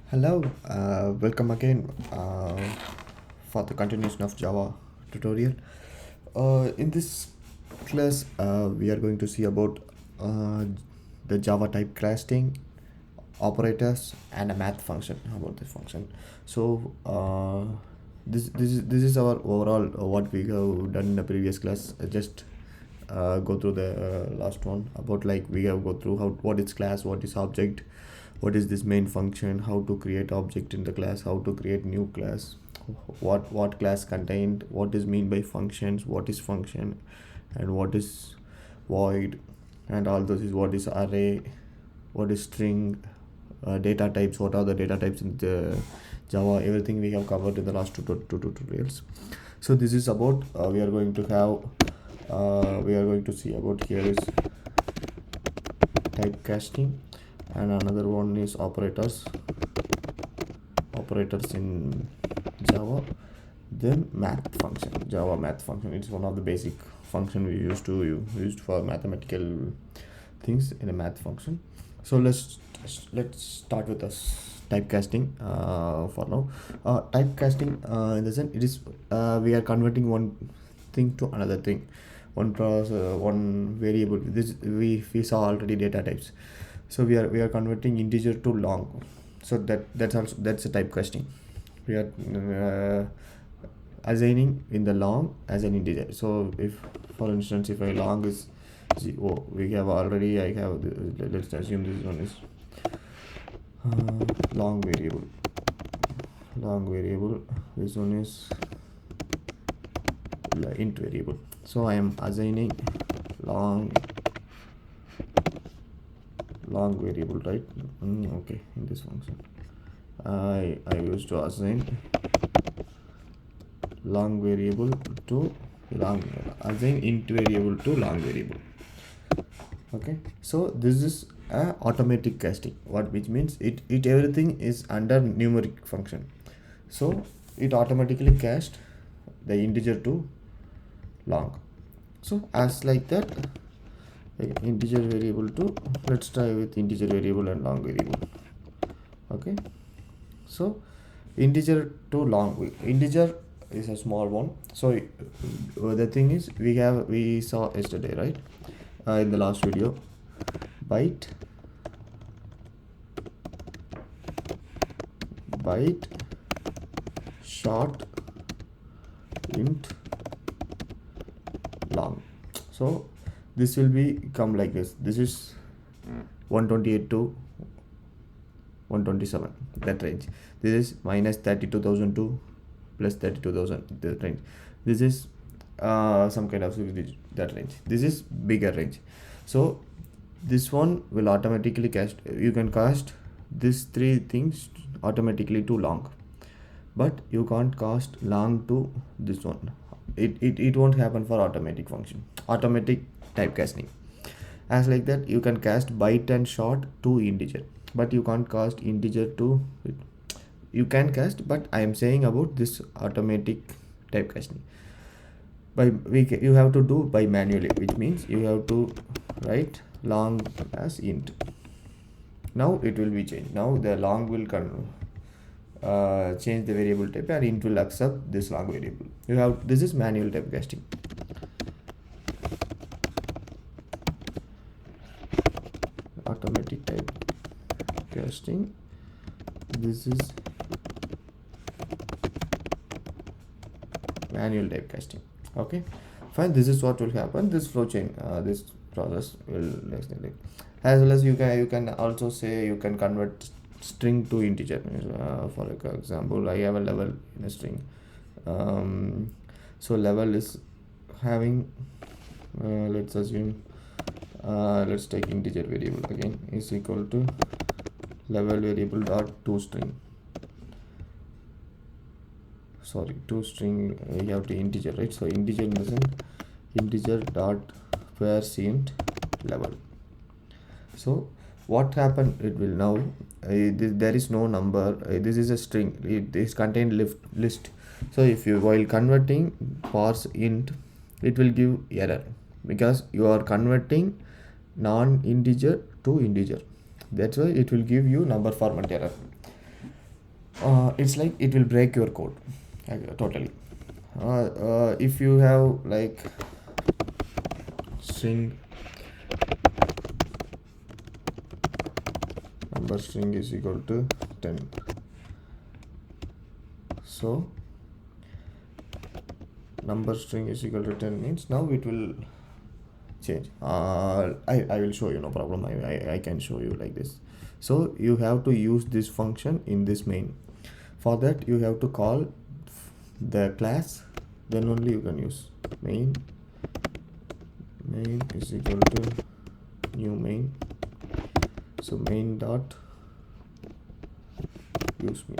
Hello, welcome again for the continuation of Java tutorial. In this class, we are going to see about uh, the Java type casting, operators, and a math function. About this function. So this is our overall what we have done in the previous class. Just go through the last one about like we have go through how what is class, what is object, what is this main function, how to create object in the class, how to create new class, what class contained, what is mean by functions, what is function, and what is void, and all those is what is array, what is string, data types, what are the data types in the Java. Everything we have covered in the last two tutorials. So this is about we are going to have we are going to see about here is typecasting, and another one is operators in Java. Then math function, Java math function. It's one of the basic function we used for mathematical things in a math function. So let's start with us typecasting for now. Typecasting in the sense it is we are converting one thing to another thing, one variable. This we saw already data types. So we are converting integer to long. So that's a typecasting. We are assigning in the long as an integer. So if for instance if a long is we have already I have let's assume this one is long variable, this one is int variable. So I am assigning long variable, right? Okay, in this function I used to assign long variable to long assign int variable to long variable. Okay, so this is a automatic casting, which means it everything is under numeric function. So it automatically cast the integer to long. So as like that, integer variable to, let's try with integer variable and long variable. Okay, so integer to long, integer is a small one. So the thing is we saw yesterday, right, in the last video, byte short int long. So this will become like this is 128 to 127, that range. This is minus 32,000 to plus 32,000, that range. This is some kind of that range. This is bigger range. So this one will automatically cast, you can cast these three things automatically to long, but you can't cast long to this one. It won't happen for automatic function, automatic typecasting. As like that, you can cast byte and short to integer, but you can't cast integer to it. You can cast, but I am saying about this automatic typecasting. You have to do by manually, which means you have to write long as int. Now it will be changed. Now the long will change the variable type, and int will accept this long variable. This is manual typecasting. Automatic typecasting, this is manual typecasting. Okay, fine. This is what will happen. This flow chain, this process will as well as you can also say you can convert string to integer. For example, I have a level in a string. So level is having let's assume let's take integer variable again is equal to level variable dot toString. Sorry, toString, you have to integer, right? So integer in the sense integer dot int level. So what happened, it will now there is no number, this is a string, it is contained list. So if you while converting parse int, it will give error because you are converting non-integer to integer. That's why it will give you number format error. it's like it will break your code totally. If you have like string number string is equal to 10, so number string is equal to 10 means now it will change. I will show you, no problem. I can show you like this. So you have to use this function in this main. For that you have to call the class, then only you can use main is equal to new main. So main dot use main.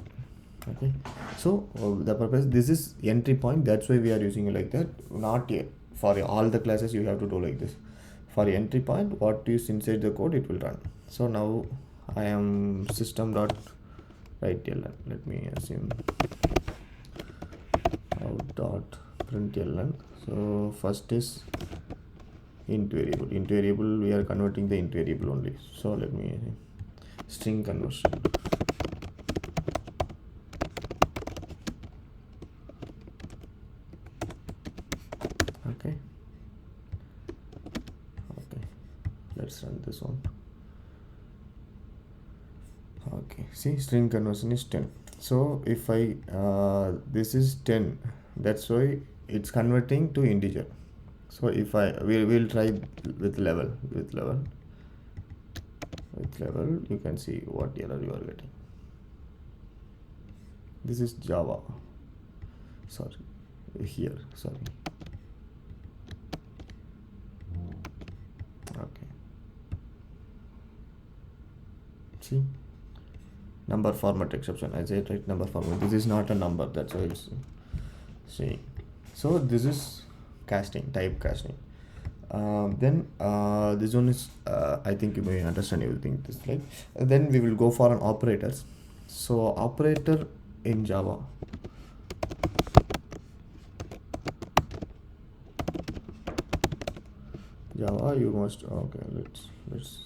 Okay, so the purpose, this is entry point, that's why we are using it like that. Not yet for all the classes you have to do like this. For entry point, what is inside the code it will run. So now I am system dot write ln. Let me assume out dot print ln. So first is int variable we are converting the int variable only. So let me string conversion. Okay, let's run this one. Okay, see, string conversion is 10. So if I this is 10, that's why it's converting to integer. So if I will try with level, you can see what error you are getting. This is Java, sorry, here, sorry. Okay, see, number format exception, I said right, number format, this is not a number, that's why it's saying. So this is casting, type casting. Then this one is I think you may understand everything this, like then we will go for an operators. So operator in Java, you must, okay, let's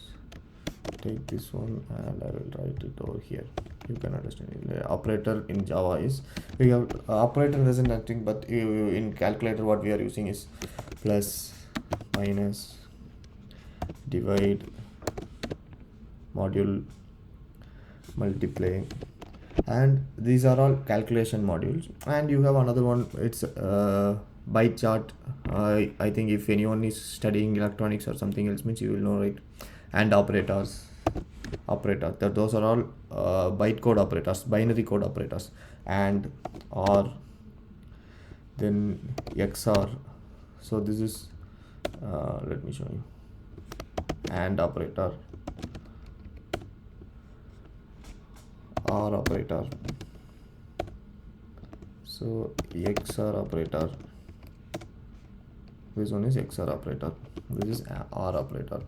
take this one and I will write it over here. You can understand it. The operator in Java is, we have operator doesn't nothing but in calculator what we are using is plus, minus, divide, module, multiply, and these are all calculation modules. And you have another one, it's byte chart. I think if anyone is studying electronics or something else means you will know, right? And operators, those are all byte code operators, binary code operators. And or then XOR. So this is let me show you. And operator, OR operator. So XOR operator, this one is XOR operator, this is OR operator.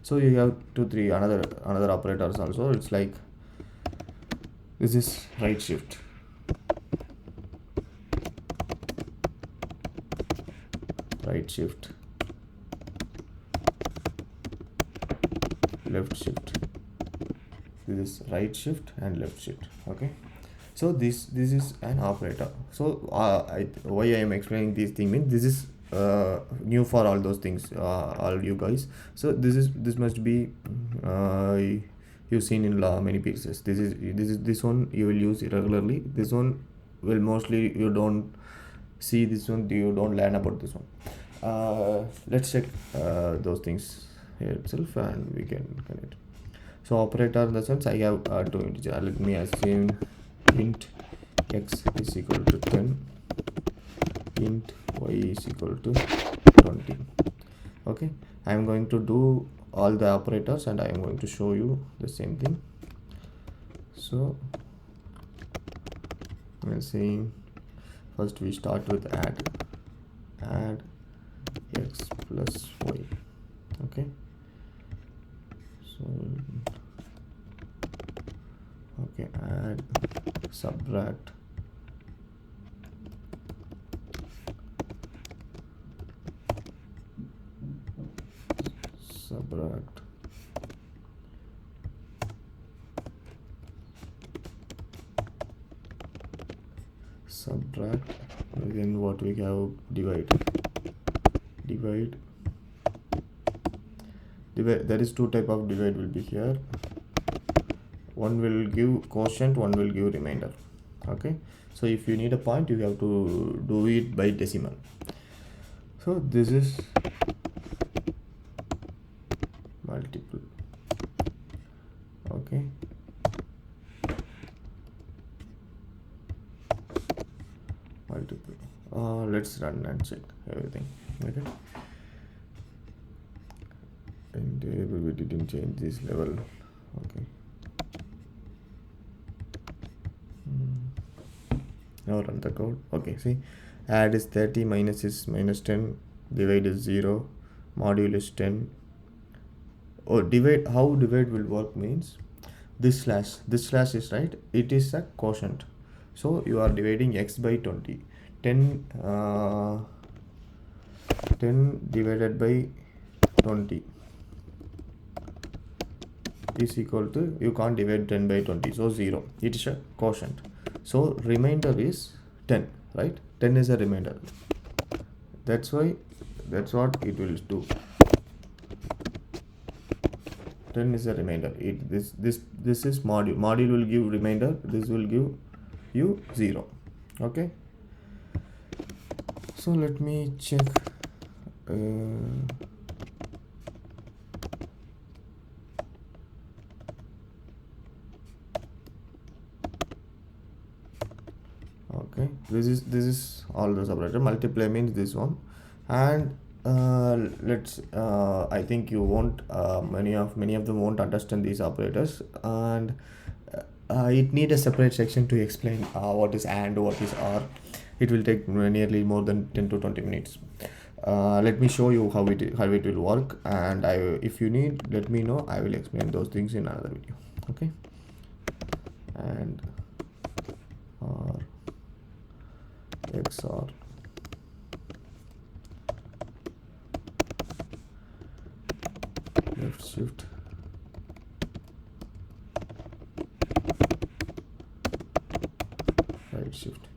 So you have 2 3 another operators also. It's like this is right shift, left shift, this is right shift and left shift. Okay, so this is an operator. So why I am explaining this thing means this is new for all those things, all you guys. So this must be you've seen in many pieces. This one you will use regularly. This one will mostly you don't see. This one you don't learn about this one. Let's check those things here itself and we can connect. So operator in the sense I have two integer. Let me assume int x is equal to 10, int y is equal to 20. Okay, I am going to do all the operators and I am going to show you the same thing. So I'm saying first we start with add x plus y. Okay, so okay, add, subtract, subtract, then what we have, divide. There is two type of divide will be here. One will give quotient, one will give remainder. Okay, so if you need a point, you have to do it by decimal. So this is multiple. Okay, multiple. Let's run and check everything. Okay, and we didn't change this level. Okay, now run the code. Okay, see, add is 30, minus is minus 10, divide is 0, module is 10. Oh, divide, how divide will work means this slash is right, it is a quotient, so you are dividing x by 20. 10 divided by 20 is equal to, you can't divide 10 by 20, so 0, it is a quotient. So remainder is 10, right? 10 is a remainder, that's what it will do. 10 is a remainder. This is module will give remainder, this will give you 0. Okay, so let me check. Okay, this is all the separator. Multiply means this one, and let's I think you won't many of them won't understand these operators, and it need a separate section to explain what is and, what is or. It will take nearly more than 10 to 20 minutes. Let me show you how it will work, and if you need, let me know. I will explain those things in another video. Okay, and or XOR left shift right shift.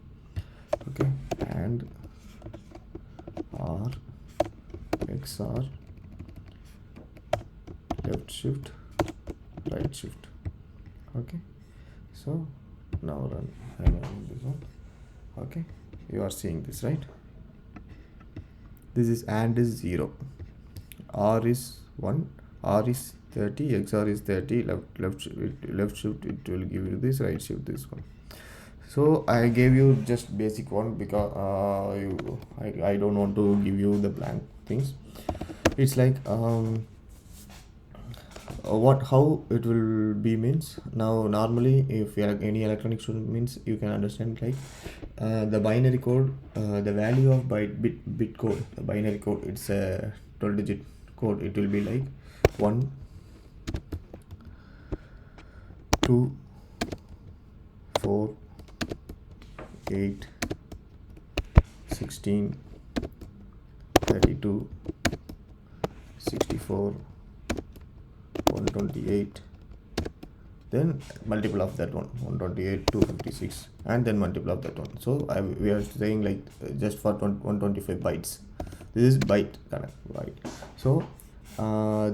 Okay, and or XOR left shift right shift. Okay, so now run. I'm running this one. Okay, you are seeing this, right? This is and is 0, or is 1, or is 30, XOR is 30, left shift it will give you this, right shift this one. So I gave you just basic one because I don't want to give you the blank things. It's like how it will be means, now normally if you are any electronic student means you can understand, like the binary code, the value of bit code, the binary code, it's a 12-digit code. It will be like 1 2 4 8 16 32 64 128, then multiple of that one, 128 256, and then multiple of that one. So we are saying like just for 125 bytes, this is byte connect, right? So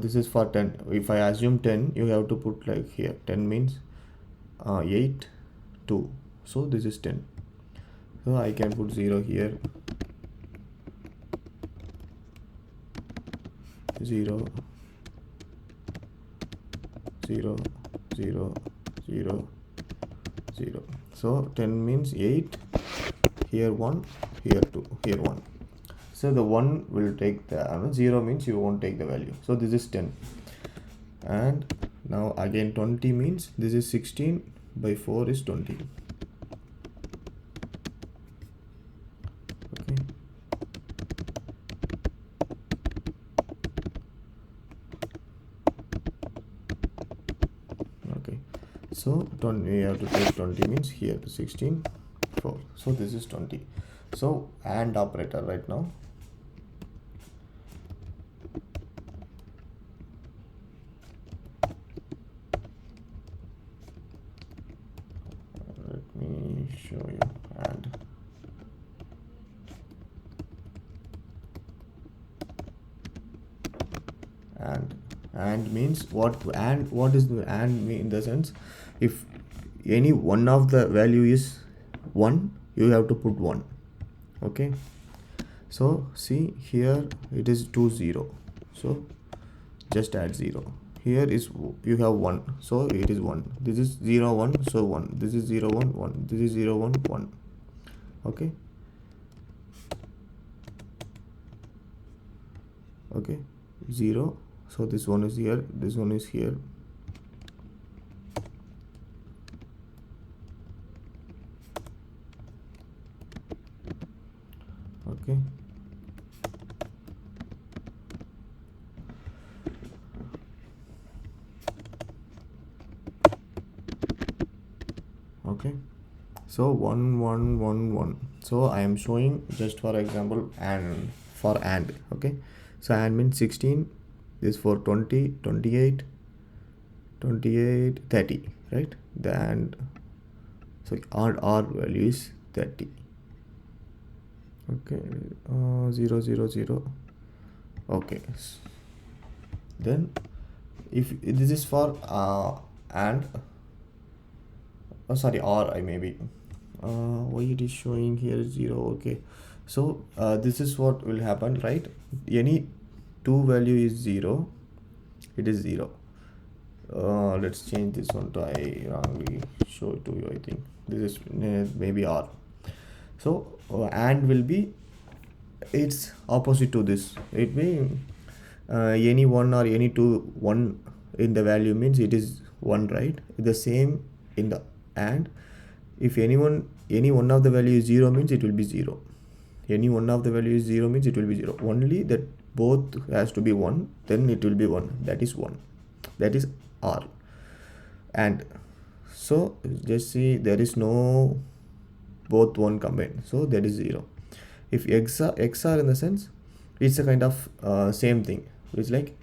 this is for 10. If I assume 10, you have to put like here 10 means 8 2, so this is 10. So I can put 0 here, 0 0 0 0 0. So 10 means 8, here 1, here 2, here 1. So the 1 will take the 0 means you won't take the value. So this is 10, and now again 20 means this is 16 by 4 is 20. Okay, okay, so we have to take 20 means here 16 4, so this is 20. So AND operator right now. Let me show you AND. and means what, and what is the and mean in the sense, if any one of the value is 1, you have to put 1. Okay, so see here it is 2 0, so just add 0. Here is you have 1, so it is 1. This is 0 1, so 1. This is 0 1 1. This is 0 1 1. Okay, okay, 0, so this one is here, this one is here. Okay, okay, so 1 1 1 1. So I am showing just for example and for and. Okay, so and means 16, this for 20 28 28 30, right? The and, so our value is 30. Okay, 0 0 0. Okay, then if this is for and sorry, or I maybe why it is showing here 0. Okay, so this is what will happen, right? Any two value is 0, it is 0. Let's change this one to, I wrongly show it to you, I think this is maybe r. So and will be, it's opposite to this. It may any one or any two, one in the value means it is 1, right? The same in the and, if any one of the value is 0 means it will be 0. Any one of the value is 0 means it will be 0. Only that both has to be 1, then it will be 1. That is 1. That is r. And so just see, there is no both 1 combined, so that is 0. If XR in the sense, it's a kind of same thing. It's like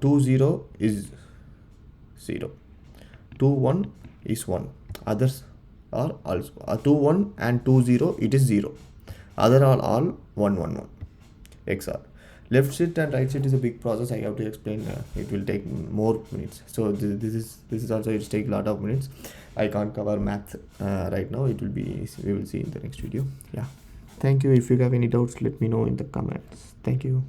2 0 is 0, 2 1 is 1. Others are also 2 1 and 2 0, it is 0. Other are all 1 1 1. XR. Left shift and right shift is a big process. I have to explain. It will take more minutes. So this is also, it take a lot of minutes. I can't cover math right now. It will be, we will see in the next video. Yeah. Thank you. If you have any doubts, let me know in the comments. Thank you.